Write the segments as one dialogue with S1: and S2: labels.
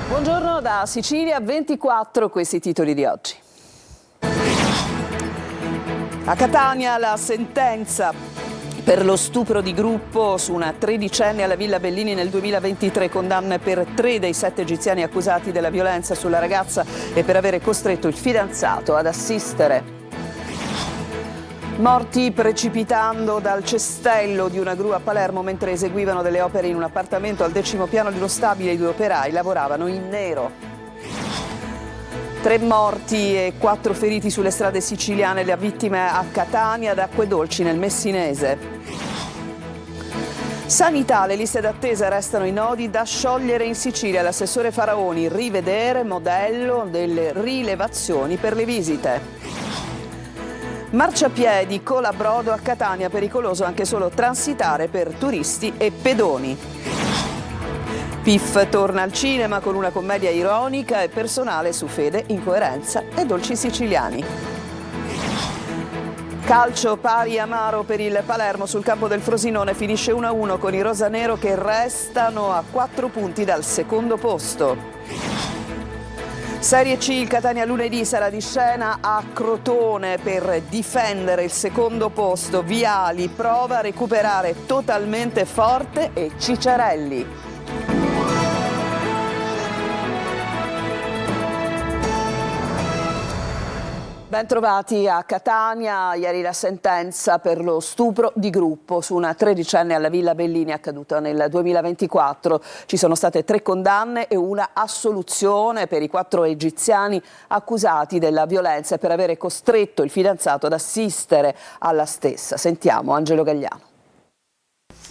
S1: Buongiorno da Sicilia 24, questi i titoli di oggi. A Catania la sentenza per lo stupro di gruppo su una tredicenne alla Villa Bellini nel 2023, condanne per 3 dei 7 egiziani accusati della violenza sulla ragazza e per avere costretto il fidanzato ad assistere. Morti precipitando dal cestello di una gru a Palermo mentre eseguivano delle opere in un appartamento al 10° piano di uno stabile. I 2 operai lavoravano in nero. 3 morti e 4 feriti sulle strade siciliane, le vittime a Catania ad Acquedolci nel Messinese. Sanità, le liste d'attesa restano i nodi da sciogliere in Sicilia. L'assessore Faraoni, rivedere modello delle rilevazioni per le visite. Marciapiedi, colabrodo a Catania, pericoloso anche solo transitare per turisti e pedoni. Piff torna al cinema con una commedia ironica e personale su fede, incoerenza e dolci siciliani. Calcio pari amaro per il Palermo sul campo del Frosinone, finisce 1-1 con i rosanero che restano a 4 punti dal secondo posto. Serie C, il Catania lunedì sarà di scena a Crotone per difendere il secondo posto. Viali prova a recuperare totalmente Forte e Cicciarelli. Bentrovati a Catania. Ieri la sentenza per lo stupro di gruppo su una tredicenne alla Villa Bellini accaduta nel 2024. Ci sono state 3 condanne e una assoluzione per i 4 egiziani accusati della violenza e per avere costretto il fidanzato ad assistere alla stessa. Sentiamo Angelo Gagliano.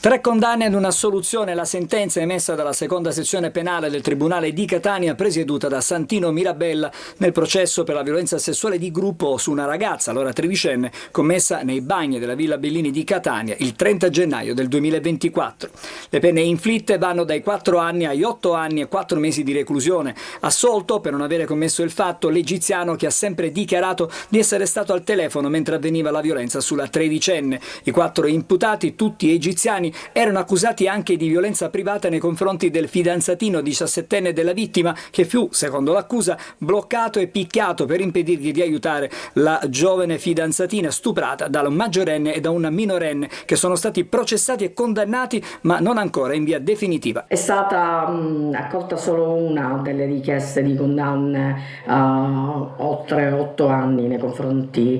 S2: 3 condanne ed un'assoluzione, la sentenza emessa dalla seconda sezione penale del Tribunale di Catania presieduta da Santino Mirabella nel processo per la violenza sessuale di gruppo su una ragazza, allora tredicenne, commessa nei bagni della Villa Bellini di Catania il 30 gennaio del 2024. Le pene inflitte vanno dai 4 anni agli 8 anni e 4 mesi di reclusione. Assolto per non avere commesso il fatto l'egiziano che ha sempre dichiarato di essere stato al telefono mentre avveniva la violenza sulla tredicenne. I 4 imputati, tutti egiziani, erano accusati anche di violenza privata nei confronti del fidanzatino 17enne della vittima che fu, secondo l'accusa, bloccato e picchiato per impedirgli di aiutare la giovane fidanzatina stuprata da un maggiorenne e da una minorenne che sono stati processati e condannati ma non ancora in via definitiva.
S3: È stata accolta solo una delle richieste di condanne a oltre 8 anni nei confronti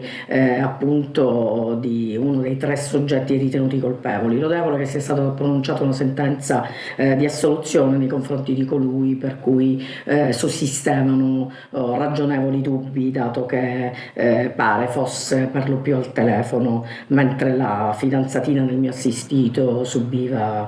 S3: appunto di uno dei 3 soggetti ritenuti colpevoli. Lodevole che sia stata pronunciata una sentenza di assoluzione nei confronti di colui per cui sussistevano ragionevoli dubbi, dato che pare fosse per lo più al telefono mentre la fidanzatina del mio assistito subiva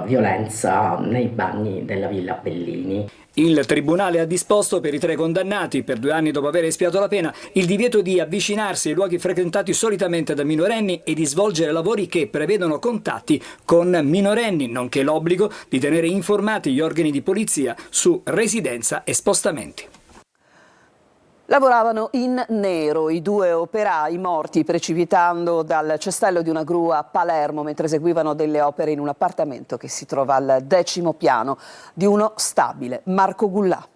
S3: violenza nei bagni della Villa Bellini.
S2: Il Tribunale ha disposto per i 3 condannati, per 2 anni dopo aver espiato la pena, il divieto di avvicinarsi ai luoghi frequentati solitamente da minorenni e di svolgere lavori che prevedono contatti con minorenni, nonché l'obbligo di tenere informati gli organi di polizia su residenza e spostamenti.
S1: Lavoravano in nero i 2 operai morti precipitando dal cestello di una gru a Palermo mentre eseguivano delle opere in un appartamento che si trova al 10° piano di uno stabile. Marco Gullà.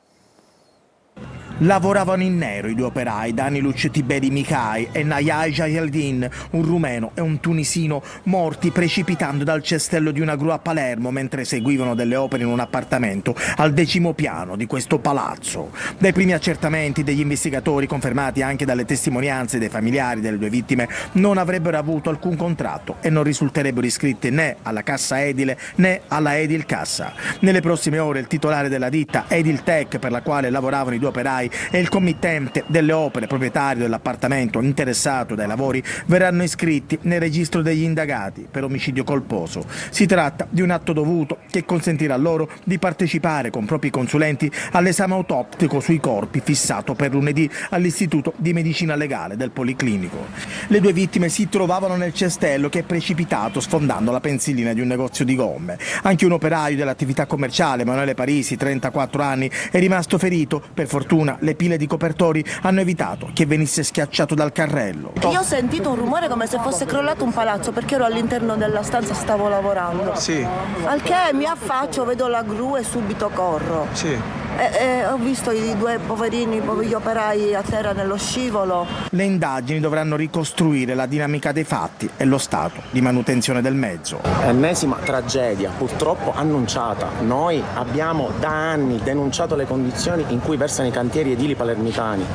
S4: Lavoravano in nero i 2 operai, Dani Lucetibedi Mikai e Nayai Jayaldin, un rumeno e un tunisino, morti precipitando dal cestello di una gru a Palermo mentre eseguivano delle opere in un appartamento al 10° piano di questo palazzo. Dai primi accertamenti degli investigatori, confermati anche dalle testimonianze dei familiari delle 2 vittime, non avrebbero avuto alcun contratto e non risulterebbero iscritti né alla cassa edile né alla Edil Cassa. Nelle prossime ore il titolare della ditta Edil Tech, per la quale lavoravano i 2 operai, e il committente delle opere, proprietario dell'appartamento interessato dai lavori, verranno iscritti nel registro degli indagati per omicidio colposo. Si tratta di un atto dovuto che consentirà loro di partecipare con propri consulenti all'esame autoptico sui corpi fissato per lunedì all'Istituto di Medicina Legale del Policlinico. Le 2 vittime si trovavano nel cestello che è precipitato sfondando la pensilina di un negozio di gomme. Anche un operaio dell'attività commerciale, Emanuele Parisi, 34 anni, è rimasto ferito, per fortuna le pile di copertori hanno evitato che venisse schiacciato dal carrello.
S5: Io ho sentito un rumore come se fosse crollato un palazzo perché ero all'interno della stanza, stavo lavorando.
S6: Sì.
S5: Al che mi affaccio, vedo la gru e subito corro.
S6: Sì.
S5: E ho visto i due poverini, gli operai a terra nello scivolo.
S4: Le indagini dovranno ricostruire la dinamica dei fatti e lo stato di manutenzione del mezzo.
S7: Ennesima tragedia, purtroppo annunciata. Noi abbiamo da anni denunciato le condizioni in cui versano i cantieri edili palermitani.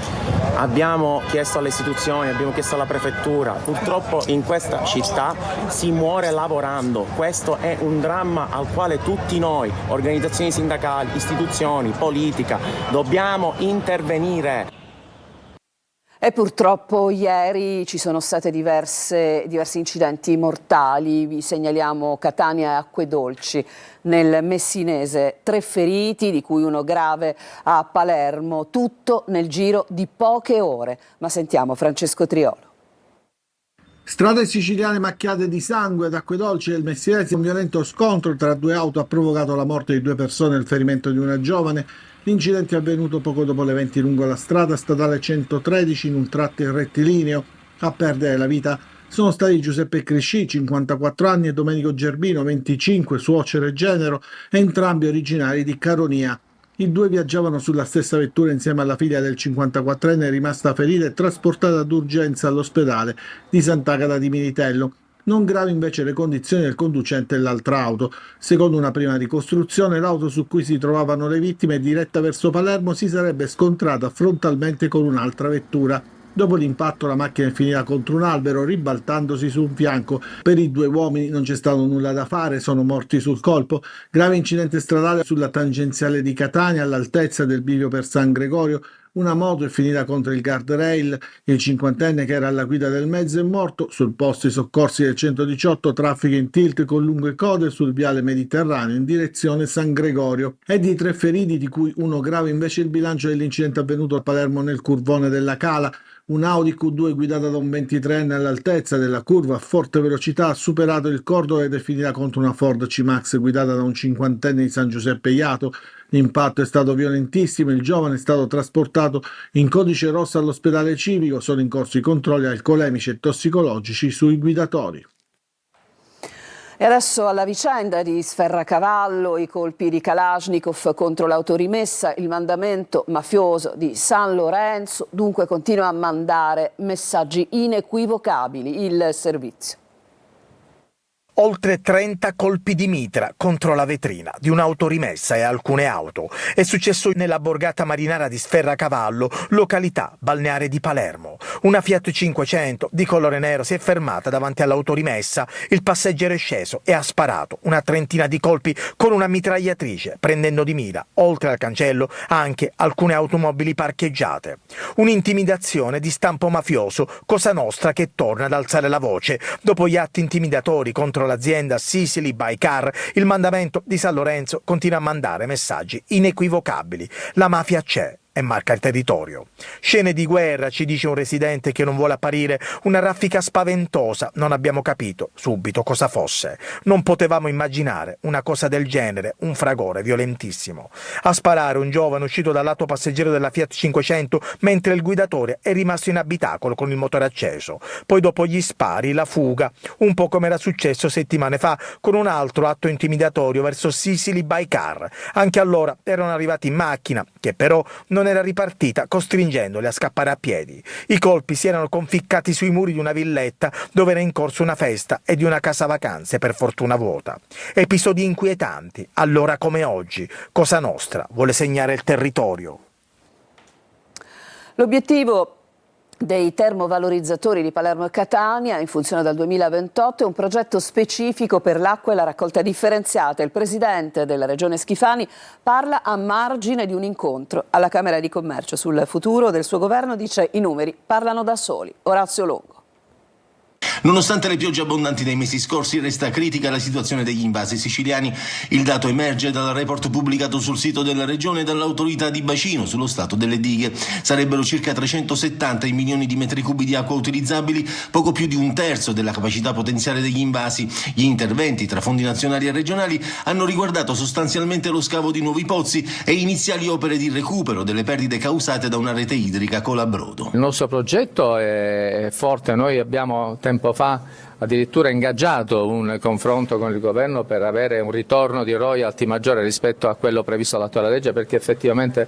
S7: Abbiamo chiesto alle istituzioni, abbiamo chiesto alla prefettura. Purtroppo in questa città si muore lavorando. Questo è un dramma al quale tutti noi, organizzazioni sindacali, istituzioni, politica, dobbiamo intervenire.
S1: E purtroppo ieri ci sono state diversi incidenti mortali. Vi segnaliamo Catania e Acquedolci nel Messinese, 3 feriti di cui uno grave a Palermo, tutto nel giro di poche ore. Ma sentiamo Francesco Triolo.
S8: Strade siciliane macchiate di sangue. Ad Acquedolci del Messinese un violento scontro tra 2 auto ha provocato la morte di 2 persone e il ferimento di una giovane. L'incidente è avvenuto poco dopo le 20 lungo la strada statale 113 in un tratto in rettilineo. A perdere la vita sono stati Giuseppe Crisci, 54 anni, e Domenico Gerbino, 25, suocero e genero, entrambi originari di Caronia. I 2 viaggiavano sulla stessa vettura insieme alla figlia del 54enne rimasta ferita e trasportata d'urgenza all'ospedale di Sant'Agata di Militello. Non gravi invece le condizioni del conducente e dell'altra auto. Secondo una prima ricostruzione, l'auto su cui si trovavano le vittime, diretta verso Palermo, si sarebbe scontrata frontalmente con un'altra vettura. Dopo l'impatto la macchina è finita contro un albero, ribaltandosi su un fianco. Per i 2 uomini non c'è stato nulla da fare, sono morti sul colpo. Grave incidente stradale sulla tangenziale di Catania, all'altezza del bivio per San Gregorio. Una moto è finita contro il guardrail, il 50enne che era alla guida del mezzo è morto. Sul posto i soccorsi del 118, traffico in tilt con lunghe code sul viale Mediterraneo in direzione San Gregorio. E di 3 feriti, di cui uno grave invece il bilancio dell'incidente avvenuto a Palermo nel curvone della Cala. Un Audi Q2 guidata da un 23enne all'altezza della curva a forte velocità ha superato il cordolo ed è finita contro una Ford C-Max guidata da un 50enne di San Giuseppe Jato. L'impatto è stato violentissimo, il giovane è stato trasportato in codice rosso all'ospedale civico, sono in corso i controlli alcolemici e tossicologici sui guidatori.
S1: E adesso alla vicenda di Sferracavallo, i colpi di Kalashnikov contro l'autorimessa, il mandamento mafioso di San Lorenzo, dunque continua a mandare messaggi inequivocabili il servizio.
S4: Oltre 30 colpi di mitra contro la vetrina di un'autorimessa e alcune auto. È successo nella borgata marinara di Sferracavallo, località balneare di Palermo. Una Fiat 500 di colore nero si è fermata davanti all'autorimessa, il passeggero è sceso e ha sparato una trentina di colpi con una mitragliatrice, prendendo di mira, oltre al cancello, anche alcune automobili parcheggiate. Un'intimidazione di stampo mafioso, Cosa Nostra che torna ad alzare la voce. Dopo gli atti intimidatori contro l'azienda Sicily by Car, il mandamento di San Lorenzo continua a mandare messaggi inequivocabili. La mafia c'è e marca il territorio. Scene di guerra, ci dice un residente che non vuole apparire, una raffica spaventosa, non abbiamo capito subito cosa fosse. Non potevamo immaginare una cosa del genere, un fragore violentissimo. A sparare un giovane uscito dal lato passeggero della Fiat 500 mentre il guidatore è rimasto in abitacolo con il motore acceso. Poi dopo gli spari, la fuga, un po' come era successo settimane fa con un altro atto intimidatorio verso Sicily by Car. Anche allora erano arrivati in macchina, che però non era ripartita, costringendoli a scappare a piedi. I colpi si erano conficcati sui muri di una villetta dove era in corso una festa e di una casa vacanze, per fortuna vuota. Episodi inquietanti, allora come oggi. Cosa Nostra vuole segnare il territorio.
S1: L'obiettivo dei termovalorizzatori di Palermo e Catania, in funzione dal 2028, è un progetto specifico per l'acqua e la raccolta differenziata. Il presidente della Regione Schifani parla a margine di un incontro alla Camera di Commercio sul futuro del suo governo, dice i numeri parlano da soli. Orazio Longo.
S6: Nonostante le piogge abbondanti dei mesi scorsi, resta critica la situazione degli invasi siciliani. Il dato emerge dal report pubblicato sul sito della regione e dall'autorità di bacino sullo stato delle dighe. Sarebbero circa 370 i milioni di metri cubi di acqua utilizzabili, poco più di un terzo della capacità potenziale degli invasi. Gli interventi tra fondi nazionali e regionali hanno riguardato sostanzialmente lo scavo di nuovi pozzi e iniziali opere di recupero delle perdite causate da una rete idrica colabrodo.
S9: Il nostro progetto è forte, noi abbiamo tempo fa addirittura ingaggiato un confronto con il governo per avere un ritorno di royalty maggiore rispetto a quello previsto dall'attuale legge, perché effettivamente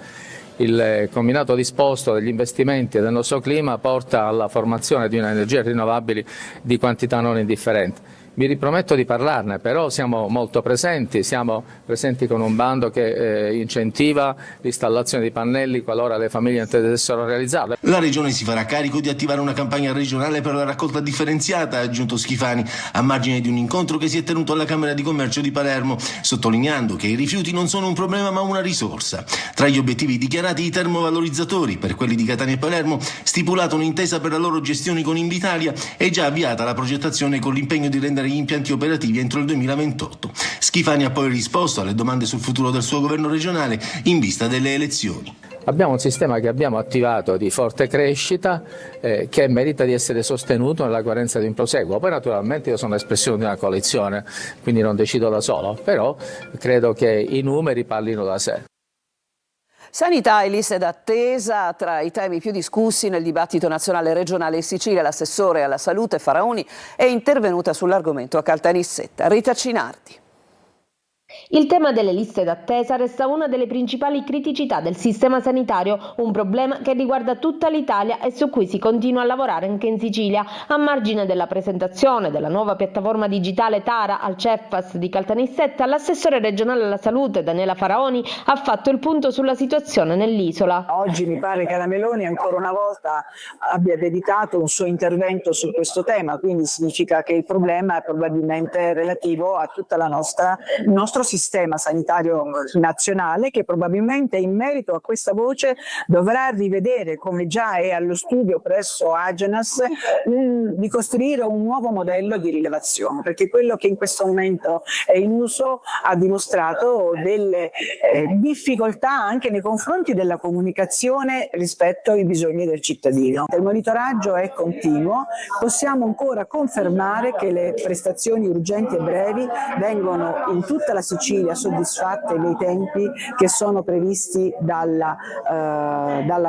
S9: il combinato disposto degli investimenti del nostro clima porta alla formazione di un'energia rinnovabili di quantità non indifferente. Vi riprometto di parlarne, però siamo molto presenti, siamo presenti con un bando che incentiva l'installazione di pannelli qualora le famiglie intendessero realizzarle.
S6: La Regione si farà carico di attivare una campagna regionale per la raccolta differenziata, ha aggiunto Schifani, a margine di un incontro che si è tenuto alla Camera di Commercio di Palermo, sottolineando che i rifiuti non sono un problema ma una risorsa. Tra gli obiettivi dichiarati i termovalorizzatori, per quelli di Catania e Palermo, stipulata un'intesa per la loro gestione con Invitalia e già avviata la progettazione con l'impegno di rendere gli impianti operativi entro il 2028. Schifani ha poi risposto alle domande sul futuro del suo governo regionale in vista delle elezioni.
S9: Abbiamo un sistema che abbiamo attivato di forte crescita che merita di essere sostenuto nella coerenza di un proseguo. Poi naturalmente io sono espressione di una coalizione, quindi non decido da solo, però credo che i numeri parlino da sé.
S1: Sanità e liste d'attesa tra i temi più discussi nel dibattito nazionale e regionale in Sicilia. L'assessore alla salute Faraoni è intervenuta sull'argomento a Caltanissetta. Rita Cinardi.
S10: Il tema delle liste d'attesa resta una delle principali criticità del sistema sanitario, un problema che riguarda tutta l'Italia e su cui si continua a lavorare anche in Sicilia. A margine della presentazione della nuova piattaforma digitale Tara al CEFAS di Caltanissetta, l'assessore regionale alla salute Daniela Faraoni ha fatto il punto sulla situazione nell'isola.
S11: Oggi mi pare che la Meloni ancora una volta abbia dedicato un suo intervento su questo tema, quindi significa che il problema è probabilmente relativo a tutta il nostro sistema sanitario nazionale, che probabilmente in merito a questa voce dovrà rivedere, come già è allo studio presso Agenas, di costruire un nuovo modello di rilevazione, perché quello che in questo momento è in uso ha dimostrato delle difficoltà anche nei confronti della comunicazione rispetto ai bisogni del cittadino. Il monitoraggio è continuo, possiamo ancora confermare che le prestazioni urgenti e brevi vengono in tutta la Sicilia soddisfatte nei tempi che sono previsti dalla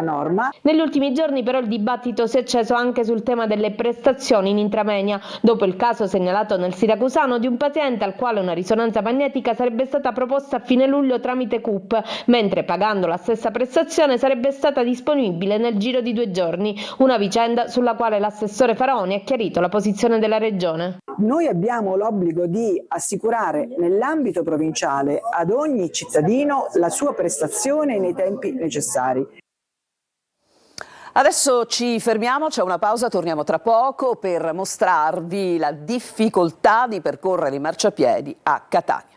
S11: norma.
S10: Negli ultimi giorni però il dibattito si è acceso anche sul tema delle prestazioni in intramenia, dopo il caso segnalato nel siracusano di un paziente al quale una risonanza magnetica sarebbe stata proposta a fine luglio tramite CUP, mentre pagando la stessa prestazione sarebbe stata disponibile nel giro di 2 giorni, una vicenda sulla quale l'assessore Faraoni ha chiarito la posizione della Regione.
S11: Noi abbiamo l'obbligo di assicurare nell'ambito provinciale ad ogni cittadino la sua prestazione nei tempi necessari.
S1: Adesso ci fermiamo, c'è una pausa, torniamo tra poco per mostrarvi la difficoltà di percorrere i marciapiedi a Catania.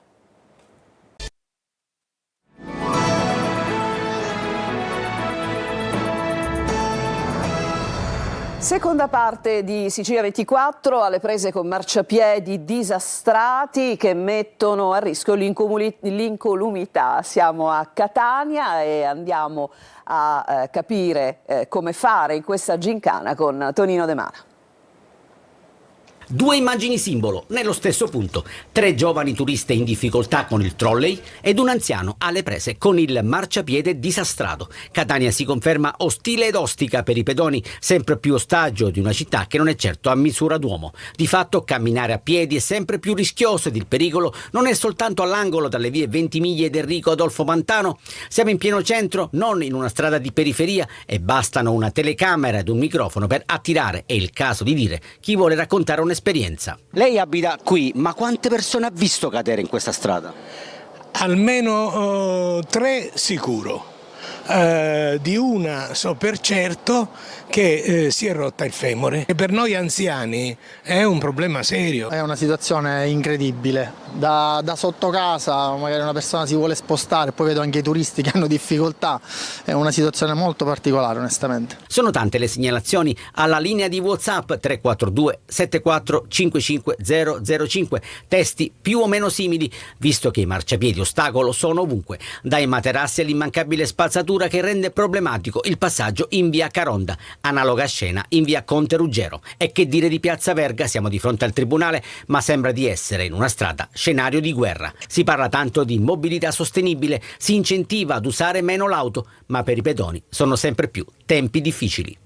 S1: Seconda parte di Sicilia 24, alle prese con marciapiedi disastrati che mettono a rischio l'incolumità. Siamo a Catania e andiamo a capire come fare in questa gincana con Tonino De Mara.
S12: 2 immagini simbolo nello stesso punto, 3 giovani turiste in difficoltà con il trolley ed un anziano alle prese con il marciapiede disastrato. Catania si conferma ostile ed ostica per i pedoni, sempre più ostaggio di una città che non è certo a misura d'uomo. Di fatto camminare a piedi è sempre più rischioso ed il pericolo non è soltanto all'angolo dalle vie Ventimiglia ed Enrico Adolfo Pantano. Siamo in pieno centro, non in una strada di periferia, e bastano una telecamera ed un microfono per attirare, è il caso di dire, chi vuole raccontare un'esperienza.
S13: Lei abita qui, ma quante persone ha visto cadere in questa strada?
S14: Almeno 3 sicuro. di una so per certo che si è rotta il femore. E per noi anziani è un problema serio.
S15: È una situazione incredibile. Da sotto casa magari una persona si vuole spostare, poi vedo anche i turisti che hanno difficoltà. È una situazione molto particolare, onestamente.
S12: Sono tante le segnalazioni alla linea di WhatsApp 342 74 55 005, testi più o meno simili, visto che i marciapiedi ostacolo sono ovunque, dai materassi all'immancabile spazzatura che rende problematico il passaggio in via Caronda, analoga scena in via Conte Ruggero. E che dire di piazza Verga? Siamo di fronte al tribunale, ma sembra di essere in una strada scenario di guerra. Si parla tanto di mobilità sostenibile, si incentiva ad usare meno l'auto, ma per i pedoni sono sempre più tempi difficili.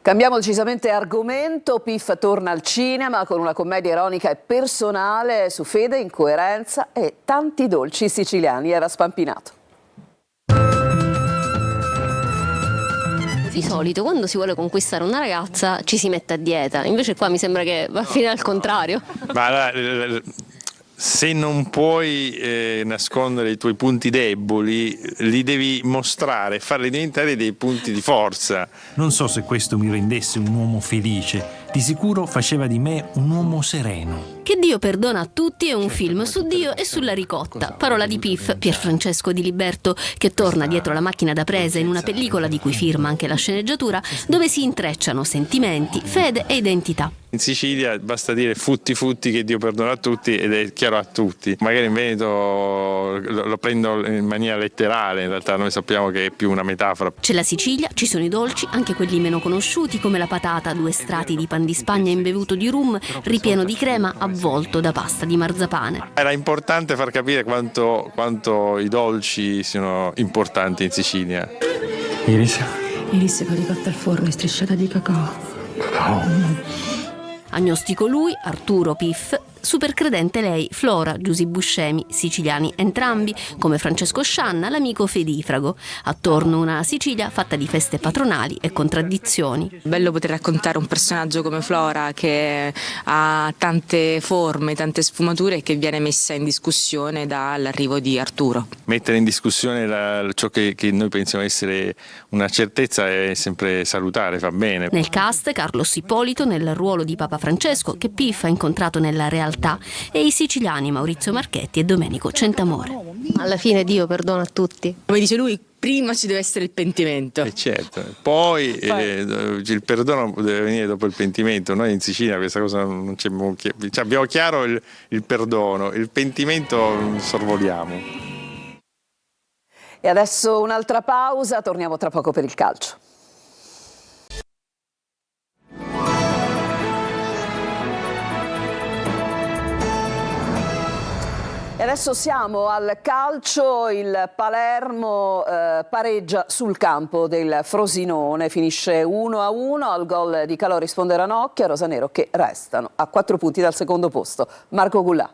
S1: Cambiamo decisamente argomento. Piff torna al cinema con una commedia ironica e personale su fede, incoerenza e tanti dolci siciliani. Eva Spampinato.
S16: Di solito quando si vuole conquistare una ragazza ci si mette a dieta, invece qua mi sembra che va a finire al contrario.
S17: Ma se non puoi nascondere i tuoi punti deboli, li devi mostrare, farli diventare dei punti di forza.
S18: Non so se questo mi rendesse un uomo felice, di sicuro faceva di me un uomo sereno.
S16: Che Dio perdona a tutti è un film su Dio e sulla ricotta. Parola di Piff, Pierfrancesco Di Liberto, che torna dietro la macchina da presa in una pellicola di cui firma anche la sceneggiatura, dove si intrecciano sentimenti, fede e identità.
S17: In Sicilia basta dire futti futti che Dio perdona a tutti ed è chiaro a tutti. Magari in Veneto lo prendo in maniera letterale, in realtà noi sappiamo che è più una metafora.
S16: C'è la Sicilia, ci sono i dolci, anche quelli meno conosciuti come la patata, 2 strati di pan di Spagna imbevuto di rum, ripieno di crema, avvolto da pasta di marzapane.
S17: Era importante far capire quanto i dolci siano importanti in Sicilia.
S19: Iris caricata al forno e strisciata di cacao.
S16: Agnostico lui, Arturo Piff, super credente lei, Flora, Giusy Buscemi, siciliani entrambi, come Francesco Scianna, l'amico Fedifrago. Attorno una Sicilia fatta di feste patronali e contraddizioni.
S20: Bello poter raccontare un personaggio come Flora che ha tante forme, tante sfumature e che viene messa in discussione dall'arrivo di Arturo.
S17: Mettere in discussione ciò che noi pensiamo essere una certezza è sempre salutare, fa bene.
S16: Nel cast Carlos Ippolito nel ruolo di Papa Francesco, che Piff ha incontrato nella realtà, e i siciliani Maurizio Marchetti e Domenico Centamore. Alla fine Dio perdona a tutti.
S20: Come dice lui, prima ci deve essere il pentimento.
S17: Certo, poi il perdono deve venire dopo il pentimento. Noi in Sicilia questa cosa non c'è, abbiamo chiaro il perdono, il pentimento sorvoliamo.
S1: E adesso un'altra pausa, torniamo tra poco per il calcio. E adesso siamo al calcio, il Palermo pareggia sul campo del Frosinone, finisce 1-1, al gol di Calò risponde Ranocchia, Rosanero che restano a 4 punti dal secondo posto. Marco Gullà.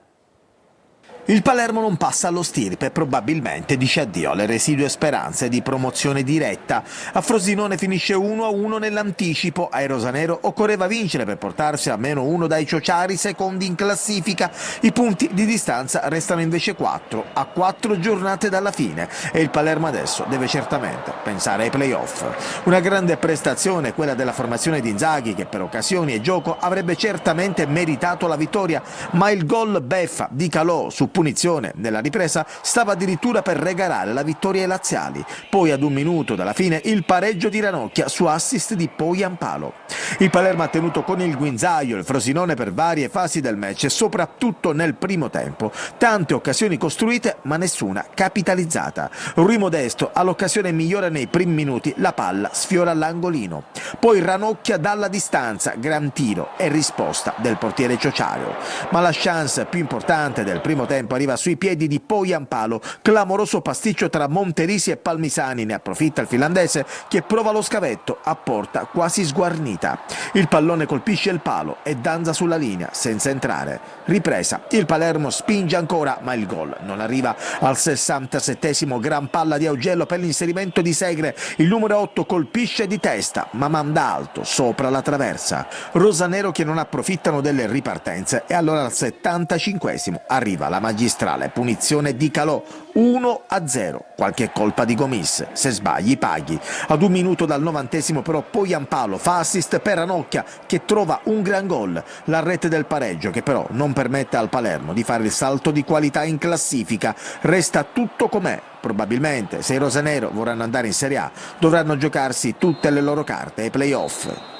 S4: Il Palermo non passa allo stirpe e probabilmente dice addio alle residue speranze di promozione diretta. A Frosinone finisce 1-1 nell'anticipo, ai rosanero occorreva vincere per portarsi a meno 1 dai ciociari secondi in classifica. I punti di distanza restano invece 4 a 4 giornate dalla fine e il Palermo adesso deve certamente pensare ai playoff. Una grande prestazione quella della formazione di Inzaghi che per occasioni e gioco avrebbe certamente meritato la vittoria, ma il gol beffa di Calò su punizione nella ripresa stava addirittura per regalare la vittoria ai laziali. Poi ad 1 minuto dalla fine il pareggio di Ranocchia su assist di Poyampalo. Il Palermo ha tenuto con il guinzaglio il Frosinone per varie fasi del match e soprattutto nel primo tempo. Tante occasioni costruite ma nessuna capitalizzata. Rui Modesto ha l'occasione migliore nei primi minuti, la palla sfiora l'angolino. Poi Ranocchia dalla distanza, gran tiro e risposta del portiere ciociario. Ma la chance più importante del primo tempo arriva sui piedi di Poyampalo, clamoroso pasticcio tra Monterisi e Palmisani, ne approfitta il finlandese che prova lo scavetto a porta quasi sguarnita. Il pallone colpisce il palo e danza sulla linea senza entrare. Ripresa, il Palermo spinge ancora ma il gol non arriva. Al 67esimo gran palla di Augello per l'inserimento di Segre, il numero 8 colpisce di testa ma manda alto sopra la traversa. Rosanero che non approfittano delle ripartenze e allora al 75esimo arriva la magia magistrale, punizione di Calò, 1-0, qualche colpa di Gomis, se sbagli paghi. Ad 1 minuto dal 90° però Poyampalo fa assist per Ranocchia che trova un gran gol, la rete del pareggio che però non permette al Palermo di fare il salto di qualità in classifica, resta tutto com'è. Probabilmente se i rosanero vorranno andare in Serie A dovranno giocarsi tutte le loro carte ai play-off.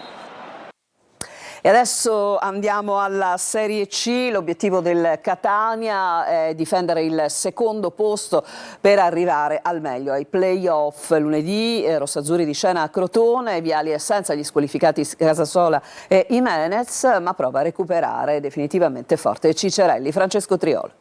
S1: E adesso andiamo alla Serie C. L'obiettivo del Catania è difendere il secondo posto per arrivare al meglio ai play-off. Lunedì rossazzurri di scena a Crotone, Viali è senza gli squalificati Casasola e Jimenez, ma prova a recuperare definitivamente forte Cicerelli. Francesco Triolo.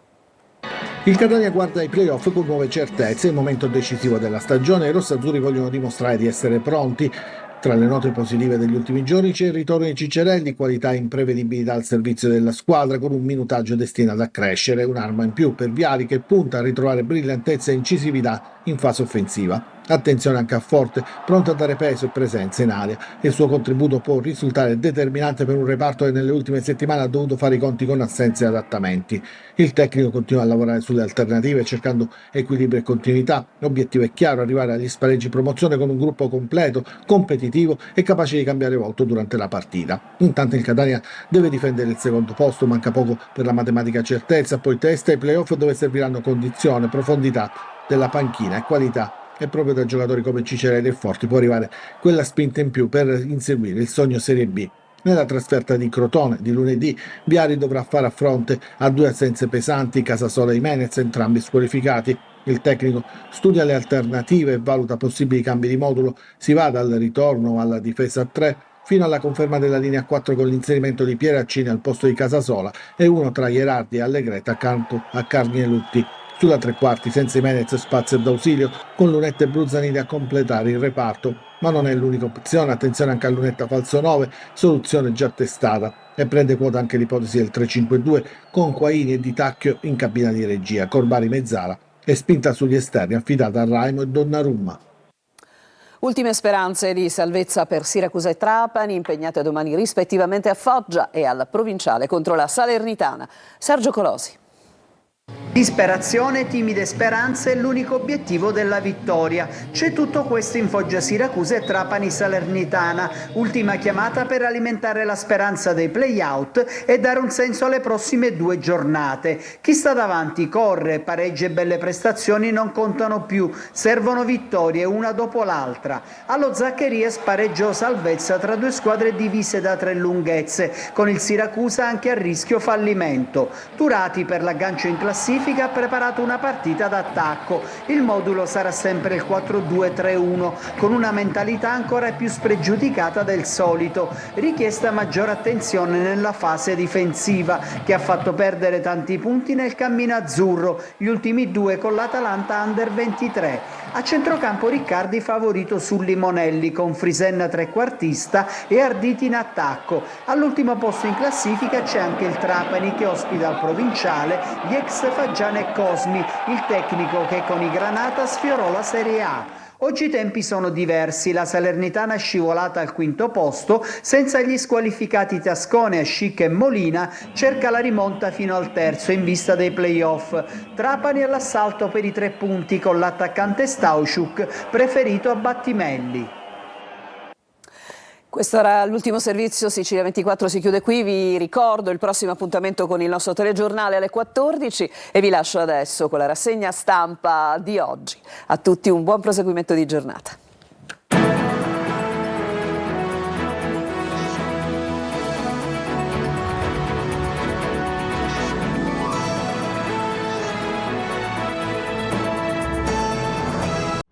S8: Il Catania guarda ai play-off con nuove certezze, il momento decisivo della stagione. I rossazzurri vogliono dimostrare di essere pronti. Tra le note positive degli ultimi giorni c'è il ritorno di Cicerelli, qualità e imprevedibilità al servizio della squadra con un minutaggio destinato a crescere, un'arma in più per Viali che punta a ritrovare brillantezza e incisività in fase offensiva. Attenzione anche a Forte, pronto a dare peso e presenza in area. Il suo contributo può risultare determinante per un reparto che nelle ultime settimane ha dovuto fare i conti con assenze e adattamenti. Il tecnico continua a lavorare sulle alternative cercando equilibrio e continuità. L'obiettivo è chiaro, arrivare agli spareggi promozione con un gruppo completo, competitivo e capace di cambiare volto durante la partita. Intanto il Catania deve difendere il secondo posto, manca poco per la matematica certezza, poi testa ai playoff dove serviranno condizione, profondità della panchina e qualità. E proprio da giocatori come Cicerelli e Forti può arrivare quella spinta in più per inseguire il sogno Serie B. Nella trasferta di Crotone di lunedì, Viali dovrà fare a fronte a 2 assenze pesanti, Casasola e Jimenez, entrambi squalificati. Il tecnico studia le alternative e valuta possibili cambi di modulo. Si va dal ritorno alla difesa a 3 fino alla conferma della linea 4 con l'inserimento di Pieraccini al posto di Casasola e uno tra Gherardi e Allegret accanto a Carni e Lutti. Sulla tre quarti senza Jimenez spazio d'ausilio con Lunetta e Bruzzanini a completare il reparto, ma non è l'unica opzione, attenzione anche a Lunetta falso 9, soluzione già testata e prende quota anche l'ipotesi del 3-5-2 con Quaini e Di Tacchio in cabina di regia, Corbari mezzala e spinta sugli esterni affidata a Raimo e Donnarumma.
S1: Ultime speranze di salvezza per Siracusa e Trapani, impegnate domani rispettivamente a Foggia e al Provinciale contro la Salernitana. Sergio Colosi.
S21: Disperazione, timide speranze, l'unico obiettivo della vittoria. C'è tutto questo in Foggia Siracusa e Trapani Salernitana, ultima chiamata per alimentare la speranza dei play-out e dare un senso alle prossime 2 giornate. Chi sta davanti corre, pareggi e belle prestazioni non contano più, servono vittorie una dopo l'altra. Allo Zaccheria spareggio salvezza tra 2 squadre divise da 3 lunghezze, con il Siracusa anche a rischio fallimento. Turati per l'aggancio in classifica ha preparato una partita d'attacco. Il modulo sarà sempre il 4-2-3-1 con una mentalità ancora più spregiudicata del solito. Richiesta maggiore attenzione nella fase difensiva che ha fatto perdere tanti punti nel cammino azzurro, gli ultimi 2 con l'Atalanta Under 23. A centrocampo Riccardi favorito su Limonelli con Frisenna trequartista e Arditi in attacco. All'ultimo posto in classifica c'è anche il Trapani che ospita al Provinciale gli ex Faggiano e Cosmi, il tecnico che con i Granata sfiorò la Serie A. Oggi i tempi sono diversi, la Salernitana è scivolata al 5° posto, senza gli squalificati Tascone, Ascic e Molina, cerca la rimonta fino al 3° in vista dei play-off. Trapani all'assalto per i 3 punti con l'attaccante Stauchuk, preferito a Battimelli.
S1: Questo era l'ultimo servizio, Sicilia 24 si chiude qui, vi ricordo il prossimo appuntamento con il nostro telegiornale alle 14 e vi lascio adesso con la rassegna stampa di oggi. A tutti un buon proseguimento di giornata.